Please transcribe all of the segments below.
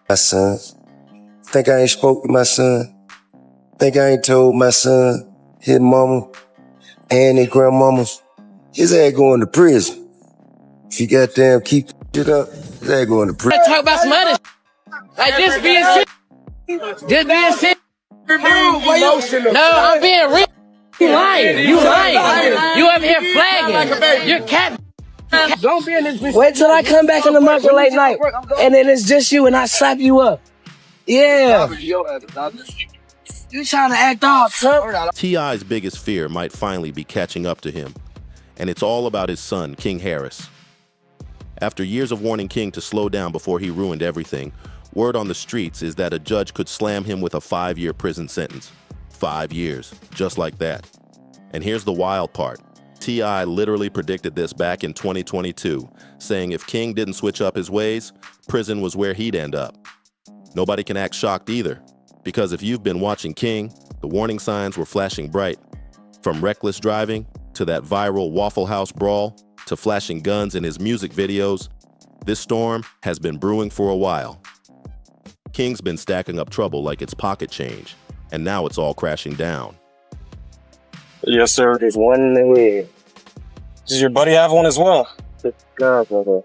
My son. Think I ain't spoke to my son. Think I ain't told my son, his mama, and his grandmama, his ass going to prison. If you goddamn keep shit up, his ass going to prison. Talk about some other like this being shit. This being shit. No, I'm being real. You lying. You lying. You up here flagging. You're cat. Don't be in this bitch. Wait till I come back in the market late night, and then it's just you, and I slap you up. Yeah. You trying to act off, son? T.I.'s biggest fear might finally be catching up to him, and it's all about his son, King Harris. After years of warning King to slow down before he ruined everything, word on the streets is that a judge could slam him with a 5-year prison sentence. 5 years, just like that. And here's the wild part. T.I. literally predicted this back in 2022, saying if King didn't switch up his ways, prison was where he'd end up. Nobody can act shocked either, because if you've been watching King, the warning signs were flashing bright. From reckless driving, to that viral Waffle House brawl, to flashing guns in his music videos, this storm has been brewing for a while. King's been stacking up trouble like it's pocket change, and now it's all crashing down. Yes, sir. There's one in the way. Does your buddy have one as well? All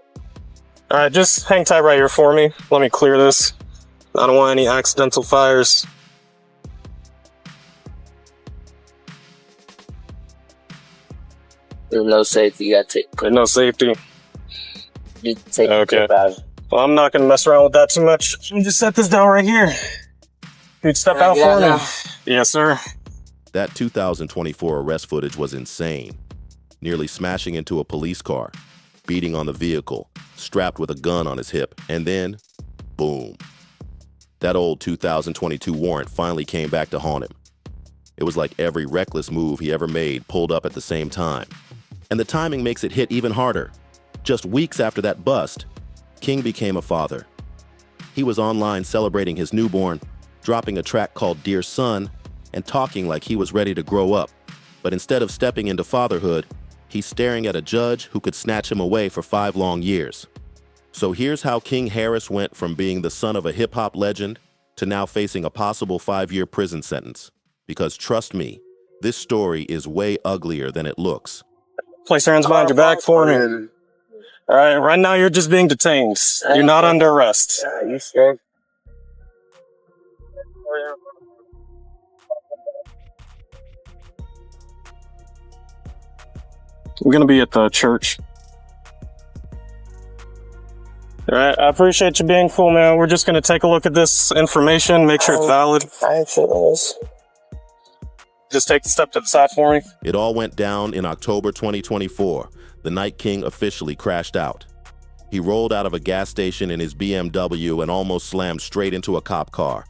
right, just hang tight right here for me. Let me clear this. I don't want any accidental fires. There's no safety. You gotta take. There's no safety. You take okay. Well, I'm not gonna mess around with that too much. Let me just set this down right here. You'd step out for me. Yes, sir. That 2024 arrest footage was insane. Nearly smashing into a police car, beating on the vehicle, strapped with a gun on his hip, and then, boom. That old 2022 warrant finally came back to haunt him. It was like every reckless move he ever made pulled up at the same time. And the timing makes it hit even harder. Just weeks after that bust, King became a father. He was online celebrating his newborn, dropping a track called Dear Son, and talking like he was ready to grow up. But instead of stepping into fatherhood, he's staring at a judge who could snatch him away for 5 long years. So here's how King Harris went from being the son of a hip-hop legend to now facing a possible 5-year prison sentence. Because trust me, this story is way uglier than it looks. Place your hands behind your back for me. All right, right now you're just being detained. You're not under arrest. You scared? We're gonna be at the church. All right, I appreciate you being cool, man. We're just gonna take a look at this information, make sure it's valid. I ain't sure this. Just take a step to the side for me. It all went down in October 2024, the night King officially crashed out. He rolled out of a gas station in his BMW and almost slammed straight into a cop car.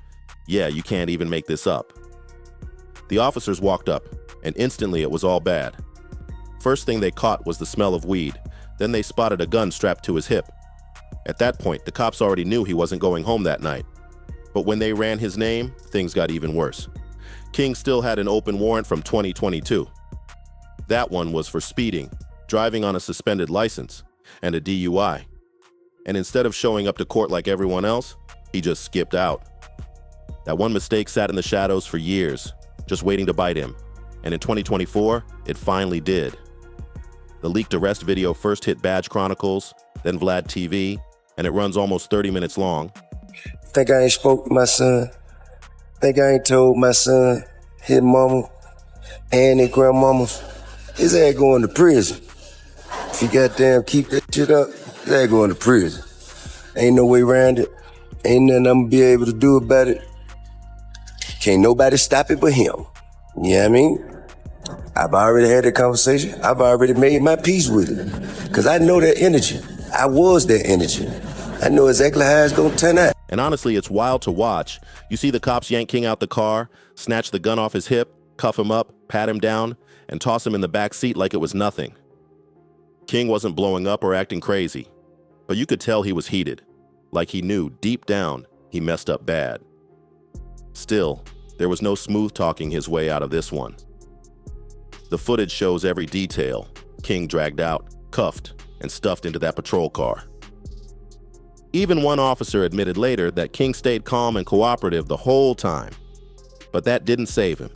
Yeah, you can't even make this up. The officers walked up, and instantly it was all bad. First thing they caught was the smell of weed. Then they spotted a gun strapped to his hip. At that point, the cops already knew he wasn't going home that night. But when they ran his name, things got even worse. King still had an open warrant from 2022. That one was for speeding, driving on a suspended license, and a DUI. And instead of showing up to court like everyone else, he just skipped out. That one mistake sat in the shadows for years, just waiting to bite him. And in 2024, it finally did. The leaked arrest video first hit Badge Chronicles, then Vlad TV, and it runs almost 30 minutes long. Think I ain't spoke to my son. Think I ain't told my son, his mama, and his grandmama, his ass going to prison. If you goddamn keep that shit up, his ass going to prison. Ain't no way around it. Ain't nothing I'm gonna be able to do about it. Can't nobody stop it but him. You know what I mean? I've already had that conversation. I've already made my peace with it. Because I know that energy. I was that energy. I know exactly how it's going to turn out. And honestly, it's wild to watch. You see the cops yank King out the car, snatch the gun off his hip, cuff him up, pat him down, and toss him in the back seat like it was nothing. King wasn't blowing up or acting crazy, but you could tell he was heated, like he knew deep down he messed up bad. Still, there was no smooth talking his way out of this one. The footage shows every detail. King dragged out, cuffed, and stuffed into that patrol car. Even one officer admitted later that King stayed calm and cooperative the whole time. But that didn't save him.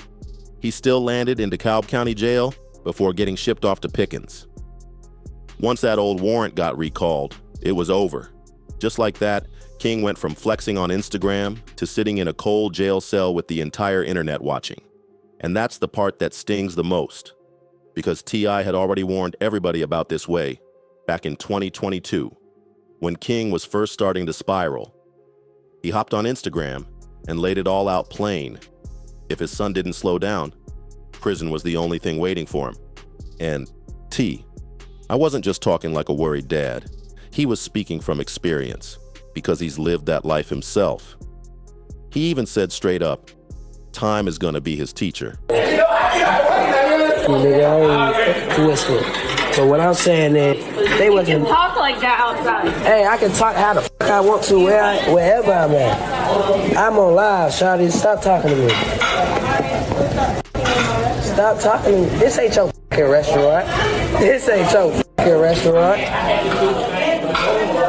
He still landed in DeKalb County Jail before getting shipped off to Pickens. Once that old warrant got recalled, it was over. Just like that, King went from flexing on Instagram to sitting in a cold jail cell with the entire internet watching. And that's the part that stings the most, because T.I. had already warned everybody about this way back in 2022, when King was first starting to spiral. He hopped on Instagram and laid it all out plain. If his son didn't slow down, prison was the only thing waiting for him. And I wasn't just talking like a worried dad. He was speaking from experience, because he's lived that life himself. He even said straight up, time is gonna be his teacher. Nigga, I ain't twisted. But what I'm saying is, they wasn't. You can talk like that outside. Hey, I can talk how the fuck I want to wherever I'm at. I'm on live, shawty. Stop talking to me. Stop talking to me. This ain't your fucking restaurant. This ain't your fucking restaurant.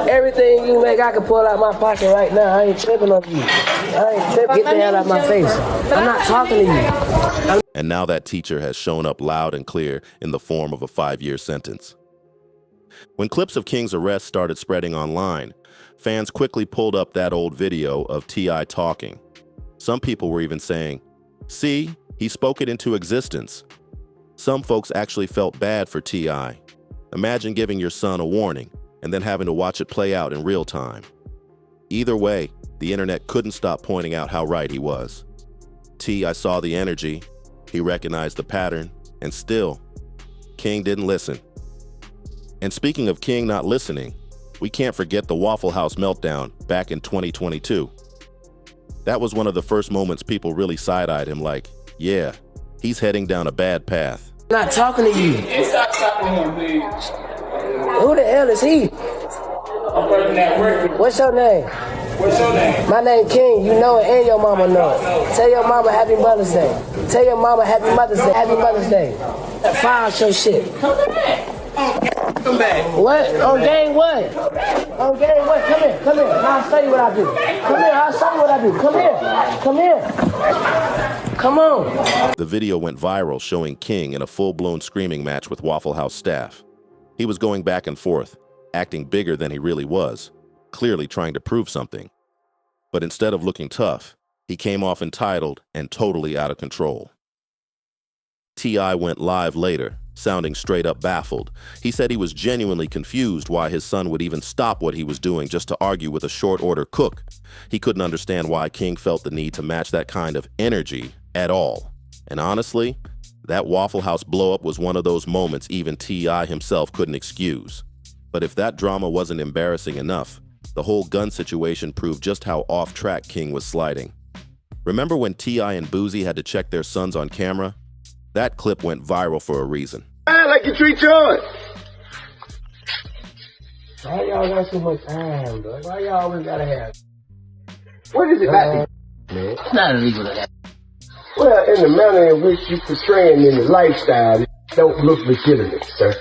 Everything you make, I can pull out my pocket right now. I ain't tripping on you. I ain't tripping. Get the hell out of my face. I'm not talking to you. And now that teacher has shown up loud and clear in the form of a 5-year sentence. When clips of King's arrest started spreading online, fans quickly pulled up that old video of T.I. talking. Some people were even saying, "See, he spoke it into existence." Some folks actually felt bad for T.I. Imagine giving your son a warning and then having to watch it play out in real time. Either way, the internet couldn't stop pointing out how right he was. T.I. saw the energy, he recognized the pattern, and still, King didn't listen. And speaking of King not listening, we can't forget the Waffle House meltdown back in 2022. That was one of the first moments people really side-eyed him like, yeah, he's heading down a bad path. I'm not talking to you. Stop talking to him, please. Who the hell is he? I'm working at work. What's your name? What's your name? My name King. You know it and your mama know it. Tell your mama Happy Mother's Day. Tell your mama Happy Mother's Day. Happy Mother's Day. File your shit. Come back. Come back. What? On game what? On game what? Come here. Come here. I'll show you what I do. Come here. I'll show you what I do. Come here. Come here. Come on. The video went viral showing King in a full-blown screaming match with Waffle House staff. He was going back and forth, acting bigger than he really was, clearly trying to prove something. But instead of looking tough, he came off entitled and totally out of control. T.I. went live later, sounding straight up baffled. He said he was genuinely confused why his son would even stop what he was doing just to argue with a short-order cook. He couldn't understand why King felt the need to match that kind of energy at all. And honestly, that Waffle House blow-up was one of those moments even T.I. himself couldn't excuse. But if that drama wasn't embarrassing enough, the whole gun situation proved just how off-track King was sliding. Remember when T.I. and Boozy had to check their sons on camera? That clip went viral for a reason. I like you treat yours. Why y'all got so much time, bro? Why y'all always gotta have? What is it about Man, it's not illegal to have. Well, in the manner in which you portraying in the lifestyle, it don't look legitimate, sir.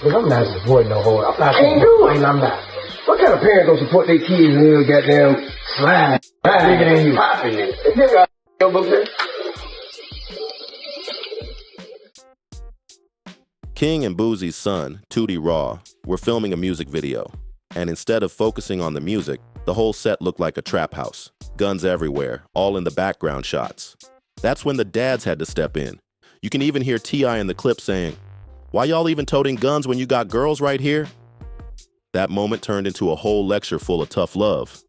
Look, I'm not supporting no whore. I'm not Ain't doing. I'm not. What kind of parents don't support their kids in little goddamn slide? Bigger than you. Popping it. Is there a book there? King and Boozy's son, Tootie Raw, were filming a music video. And instead of focusing on the music, the whole set looked like a trap house. Guns everywhere, all in the background shots. That's when the dads had to step in. You can even hear T.I. in the clip saying, "Why y'all even toting guns when you got girls right here?" That moment turned into a whole lecture full of tough love.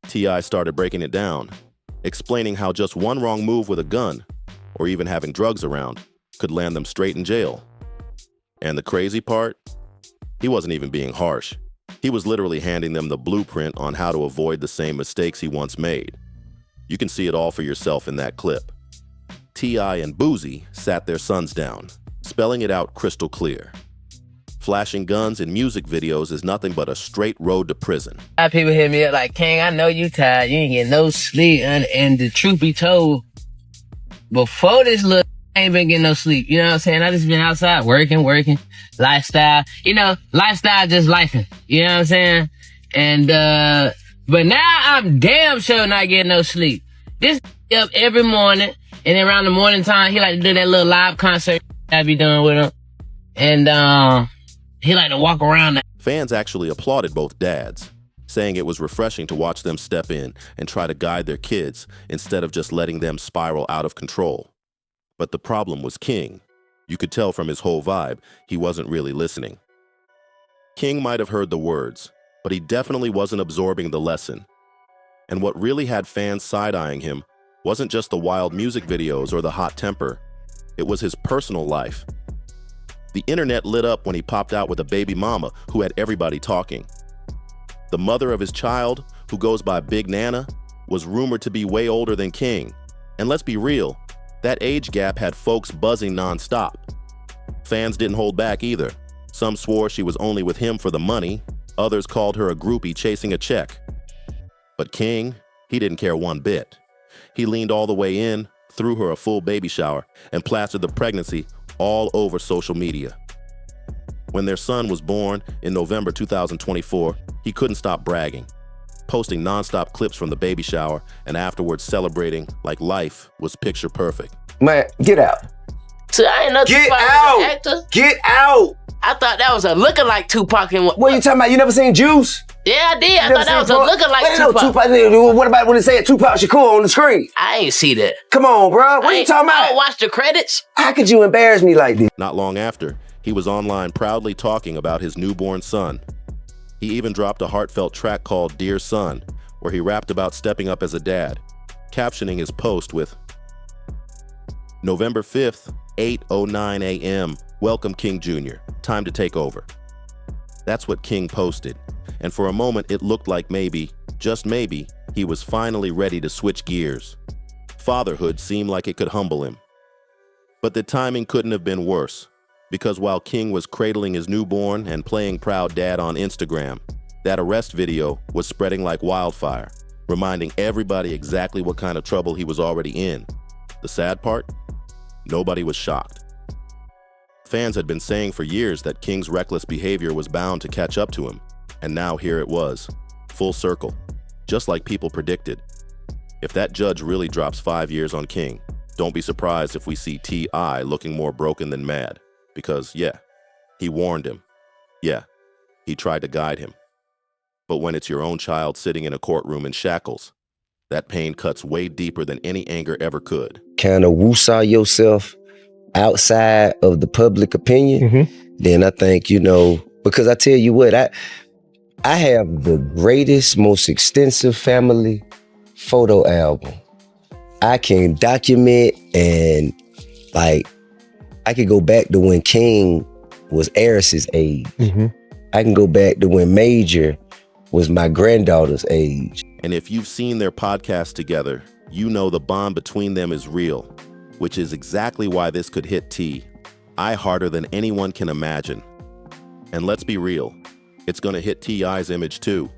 T.I. started breaking it down, explaining how just one wrong move with a gun, or even having drugs around, could land them straight in jail. And the crazy part? He wasn't even being harsh. He was literally handing them the blueprint on how to avoid the same mistakes he once made. You can see it all for yourself in that clip. T.I. and Boozy sat their sons down, spelling it out crystal clear. Flashing guns in music videos is nothing but a straight road to prison. A lot of people hit me up like, King, I know you tired. You ain't getting no sleep. And the truth be told, before this look, I ain't been getting no sleep. You know what I'm saying? I just been outside working, lifestyle. You know, lifestyle just lifing. You know what I'm saying? And, but now I'm damn sure not getting no sleep. This up every morning, and then around the morning time, he like to do that little live concert I be doing with him. And, he like to walk around. Fans actually applauded both dads, saying it was refreshing to watch them step in and try to guide their kids instead of just letting them spiral out of control. But the problem was King. You could tell from his whole vibe, he wasn't really listening. King might have heard the words, but he definitely wasn't absorbing the lesson. And what really had fans side-eyeing him wasn't just the wild music videos or the hot temper. It was his personal life. The internet lit up when he popped out with a baby mama who had everybody talking. The mother of his child, who goes by Big Nana, was rumored to be way older than King. And let's be real, that age gap had folks buzzing nonstop. Fans didn't hold back either. Some swore she was only with him for the money. Others called her a groupie chasing a check. But King, he didn't care one bit. He leaned all the way in, threw her a full baby shower, and plastered the pregnancy all over social media. When their son was born in November 2024, he couldn't stop bragging, posting nonstop clips from the baby shower and afterwards celebrating like life was picture perfect. Man, get out. So I ain't no Get Tupac out. actor. Get out. I thought that was a looking like Tupac. And What are you talking about? You never seen Juice? Yeah, I did. I You never thought that seen was a looking like Wait, no, Tupac. What about when they say Tupac Shakur on the screen? I ain't see that. Come on, bro. What are you talking I about? don't watch the credits. How could you embarrass me like this? Not long after, he was online proudly talking about his newborn son. He even dropped a heartfelt track called Dear Son, where he rapped about stepping up as a dad, captioning his post with, November 5th, 8:09 a.m., welcome King Jr., time to take over. That's what King posted, and for a moment it looked like maybe, just maybe, he was finally ready to switch gears. Fatherhood seemed like it could humble him. But the timing couldn't have been worse, because while King was cradling his newborn and playing proud dad on Instagram, that arrest video was spreading like wildfire, reminding everybody exactly what kind of trouble he was already in. The sad part? Nobody was shocked. Fans had been saying for years that King's reckless behavior was bound to catch up to him, and now here it was, full circle, just like people predicted. If that judge really drops 5 years on King, don't be surprised if we see T.I. looking more broken than mad, because yeah, he warned him. Yeah, he tried to guide him. But when it's your own child sitting in a courtroom in shackles, that pain cuts way deeper than any anger ever could. Kind of woosah yourself outside of the public opinion, then I think, because I tell you what, I have the greatest, most extensive family photo album. I can document and I could go back to when King was Eris's age. I can go back to when Major was my granddaughter's age. And if you've seen their podcast together, you know the bond between them is real, which is exactly why this could hit T.I. harder than anyone can imagine. And let's be real, it's gonna hit T.I.'s image too.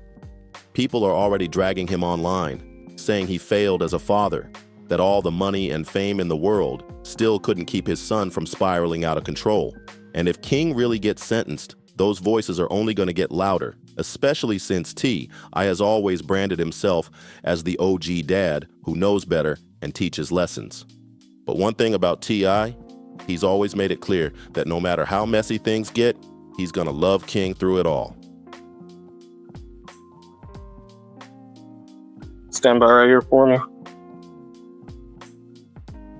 People are already dragging him online, saying he failed as a father, that all the money and fame in the world still couldn't keep his son from spiraling out of control. And if King really gets sentenced, those voices are only gonna get louder, especially since T.I. has always branded himself as the OG dad who knows better and teaches lessons. But one thing about T.I., he's always made it clear that no matter how messy things get, he's gonna love King through it all. Stand by right here for me.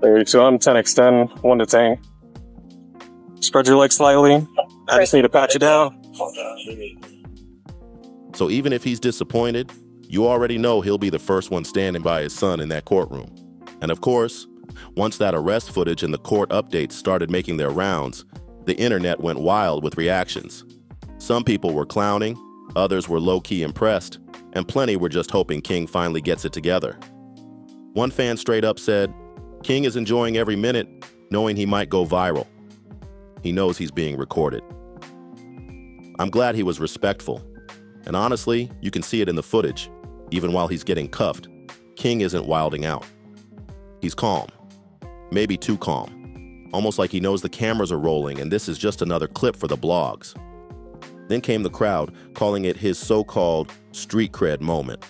There you go. I'm 10x10, 1 to 10. Spread your legs slightly. I just need to pat you down. So even if he's disappointed, you already know he'll be the first one standing by his son in that courtroom. And of course, once that arrest footage and the court updates started making their rounds, the internet went wild with reactions. Some people were clowning, others were low-key impressed, and plenty were just hoping King finally gets it together. One fan straight up said, King is enjoying every minute, knowing he might go viral. He knows he's being recorded. I'm glad he was respectful. And honestly, you can see it in the footage. Even while he's getting cuffed, King isn't wilding out. He's calm. Maybe too calm. Almost like he knows the cameras are rolling and this is just another clip for the blogs. Then came the crowd, calling it his so-called street cred moment.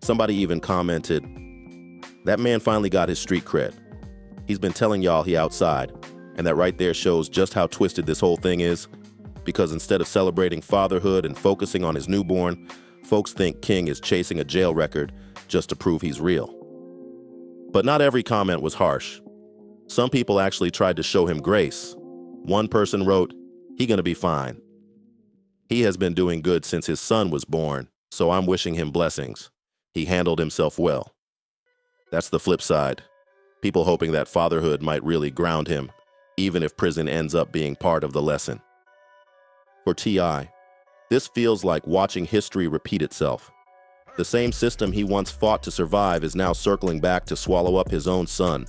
Somebody even commented, "That man finally got his street cred. He's been telling y'all he outside." And that right there shows just how twisted this whole thing is. Because instead of celebrating fatherhood and focusing on his newborn, folks think King is chasing a jail record just to prove he's real. But not every comment was harsh. Some people actually tried to show him grace. One person wrote, "He gonna be fine. He has been doing good since his son was born, so I'm wishing him blessings. He handled himself well." That's the flip side. People hoping that fatherhood might really ground him, even if prison ends up being part of the lesson. For T.I., this feels like watching history repeat itself. The same system he once fought to survive is now circling back to swallow up his own son.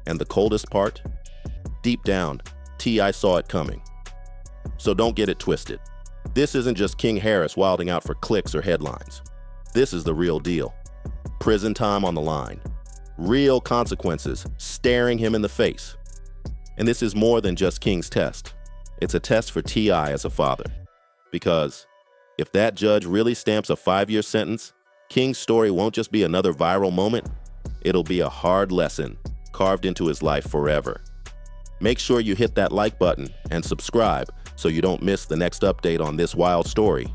And the coldest part? Deep down, T.I. saw it coming. So don't get it twisted. This isn't just King Harris wilding out for clicks or headlines. This is the real deal. Prison time on the line. Real consequences staring him in the face. And this is more than just King's test. It's a test for T.I. as a father. Because if that judge really stamps a 5-year sentence, King's story won't just be another viral moment. It'll be a hard lesson carved into his life forever. Make sure you hit that like button and subscribe so you don't miss the next update on this wild story.